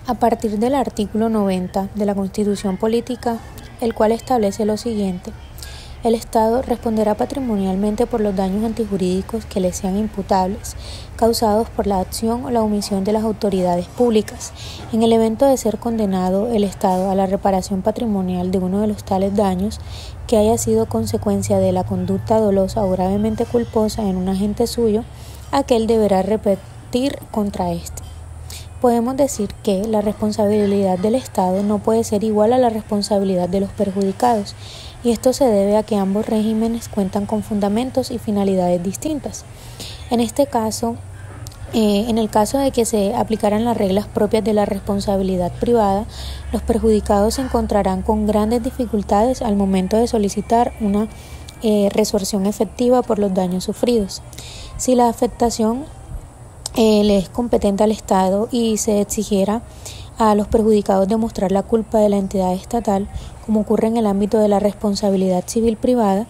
A partir del artículo 90 de la Constitución Política, el cual establece lo siguiente: el Estado responderá patrimonialmente por los daños antijurídicos que le sean imputables, causados por la acción o la omisión de las autoridades públicas. En el evento de ser condenado el Estado a la reparación patrimonial de uno de los tales daños que haya sido consecuencia de la conducta dolosa o gravemente culposa en un agente suyo, aquel deberá repetir contra éste. Podemos decir que la responsabilidad del Estado no puede ser igual a la responsabilidad de los perjudicados, y esto se debe a que ambos regímenes cuentan con fundamentos y finalidades distintas. En este caso, en el caso de que se aplicaran las reglas propias de la responsabilidad privada, los perjudicados se encontrarán con grandes dificultades al momento de solicitar una resolución efectiva por los daños sufridos. Si la afectación le es competente al Estado y se exigiera a los perjudicados demostrar la culpa de la entidad estatal, como ocurre en el ámbito de la responsabilidad civil privada,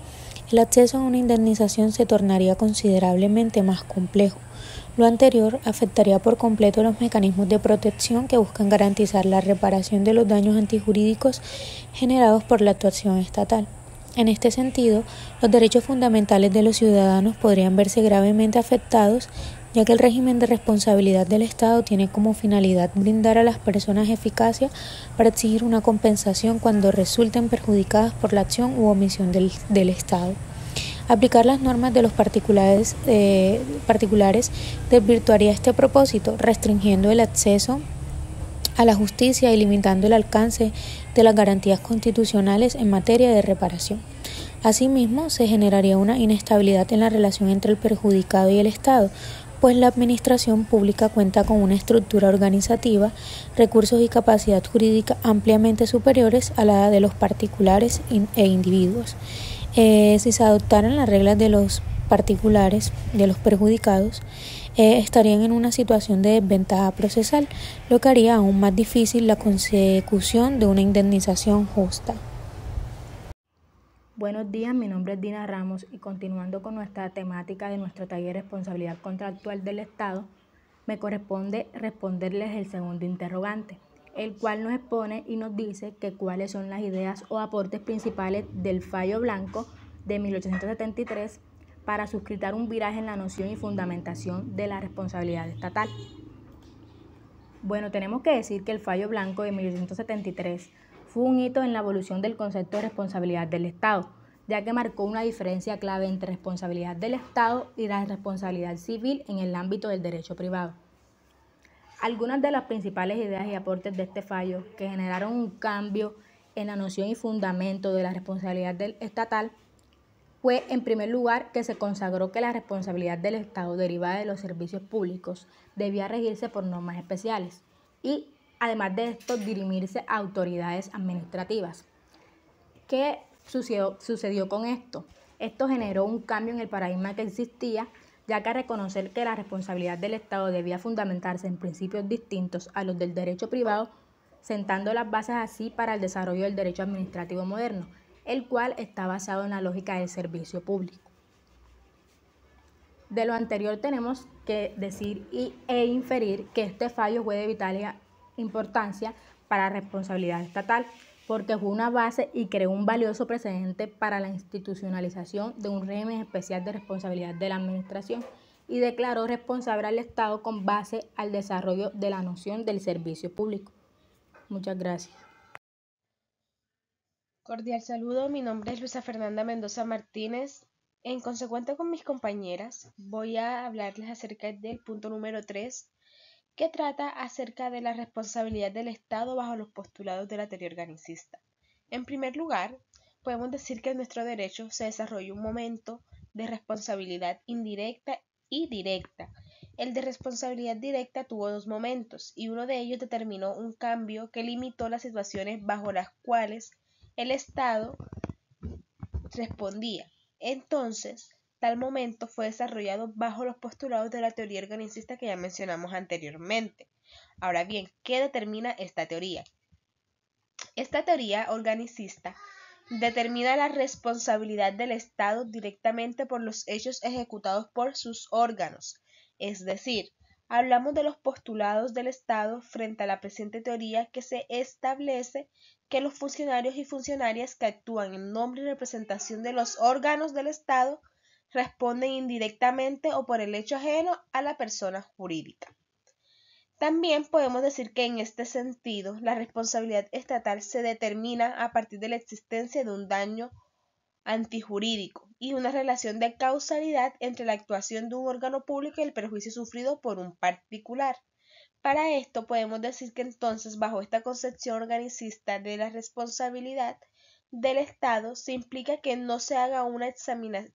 el acceso a una indemnización se tornaría considerablemente más complejo. Lo anterior afectaría por completo los mecanismos de protección que buscan garantizar la reparación de los daños antijurídicos generados por la actuación estatal. En este sentido, los derechos fundamentales de los ciudadanos podrían verse gravemente afectados, ya que el régimen de responsabilidad del Estado tiene como finalidad brindar a las personas eficacia para exigir una compensación cuando resulten perjudicadas por la acción u omisión del Estado. Aplicar las normas de los particulares desvirtuaría este propósito, restringiendo el acceso a la justicia y limitando el alcance de las garantías constitucionales en materia de reparación. Asimismo, se generaría una inestabilidad en la relación entre el perjudicado y el Estado, pues la administración pública cuenta con una estructura organizativa, recursos y capacidad jurídica ampliamente superiores a la de los particulares e individuos. Si se adoptaran las reglas de los particulares, de los perjudicados, estarían en una situación de desventaja procesal, lo que haría aún más difícil la consecución de una indemnización justa. Buenos días, mi nombre es Dina Ramos y continuando con nuestra temática de nuestro taller de responsabilidad contractual del Estado, me corresponde responderles el segundo interrogante, el cual nos expone y nos dice que cuáles son las ideas o aportes principales del fallo blanco de 1873 para suscitar un viraje en la noción y fundamentación de la responsabilidad estatal. Bueno, tenemos que decir que el fallo blanco de 1873 fue un hito en la evolución del concepto de responsabilidad del Estado, ya que marcó una diferencia clave entre responsabilidad del Estado y la responsabilidad civil en el ámbito del derecho privado. Algunas de las principales ideas y aportes de este fallo que generaron un cambio en la noción y fundamento de la responsabilidad estatal fue, en primer lugar, que se consagró que la responsabilidad del Estado derivada de los servicios públicos debía regirse por normas especiales y, además de esto, dirimirse a autoridades administrativas. ¿Qué sucedió con esto? Esto generó un cambio en el paradigma que existía, ya que al reconocer que la responsabilidad del Estado debía fundamentarse en principios distintos a los del derecho privado, sentando las bases así para el desarrollo del derecho administrativo moderno, el cual está basado en la lógica del servicio público. De lo anterior tenemos que decir e inferir que este fallo fue de vital importancia para la responsabilidad estatal, porque fue una base y creó un valioso precedente para la institucionalización de un régimen especial de responsabilidad de la administración y declaró responsable al Estado con base al desarrollo de la noción del servicio público. Muchas gracias. Cordial saludo, mi nombre es Luisa Fernanda Mendoza Martínez. En consecuencia con mis compañeras, voy a hablarles acerca del punto número 3, que trata acerca de la responsabilidad del Estado bajo los postulados de la teoría organicista. En primer lugar, podemos decir que en nuestro derecho se desarrolló un momento de responsabilidad indirecta y directa. El de responsabilidad directa tuvo dos momentos y uno de ellos determinó un cambio que limitó las situaciones bajo las cuales el Estado respondía. Entonces, tal momento fue desarrollado bajo los postulados de la teoría organicista que ya mencionamos anteriormente. Ahora bien, ¿qué determina esta teoría? Esta teoría organicista determina la responsabilidad del Estado directamente por los hechos ejecutados por sus órganos, es decir, hablamos de los postulados del Estado frente a la presente teoría que se establece que los funcionarios y funcionarias que actúan en nombre y representación de los órganos del Estado responden indirectamente o por el hecho ajeno a la persona jurídica. También podemos decir que en este sentido la responsabilidad estatal se determina a partir de la existencia de un daño antijurídico y una relación de causalidad entre la actuación de un órgano público y el perjuicio sufrido por un particular. Para esto podemos decir que entonces bajo esta concepción organicista de la responsabilidad del Estado se implica que no se haga una examinación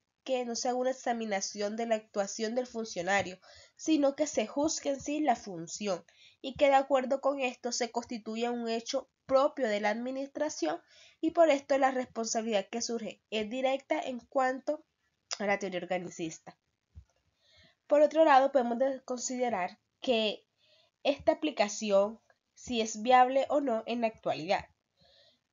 de la actuación del funcionario, sino que se juzgue en sí la función y que de acuerdo con esto se constituya un hecho propio de la administración y por esto la responsabilidad que surge es directa en cuanto a la teoría organicista. Por otro lado, podemos considerar que esta aplicación, si es viable o no en la actualidad.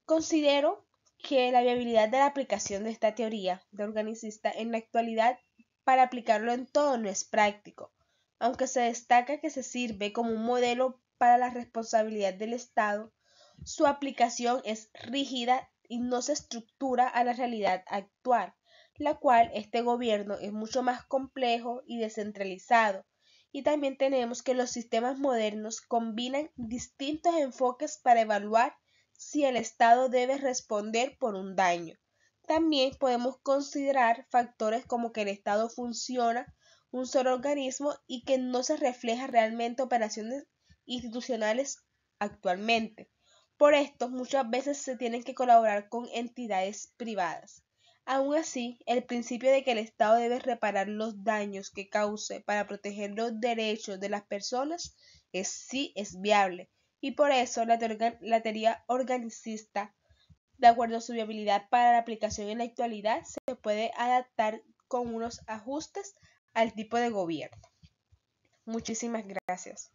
Considero que la viabilidad de la aplicación de esta teoría de organicista en la actualidad para aplicarlo en todo no es práctico, aunque se destaca que se sirve como un modelo para la responsabilidad del Estado, su aplicación es rígida y no se estructura a la realidad actual, la cual este gobierno es mucho más complejo y descentralizado. Y también tenemos que los sistemas modernos combinan distintos enfoques para evaluar si el Estado debe responder por un daño. También podemos considerar factores como que el Estado funciona un solo organismo y que no se refleja realmente operaciones institucionales actualmente. Por esto, muchas veces se tienen que colaborar con entidades privadas. Aún así, el principio de que el Estado debe reparar los daños que cause para proteger los derechos de las personas sí es viable y por eso la teoría organicista, de acuerdo a su viabilidad para la aplicación en la actualidad, se puede adaptar con unos ajustes al tipo de gobierno. Muchísimas gracias.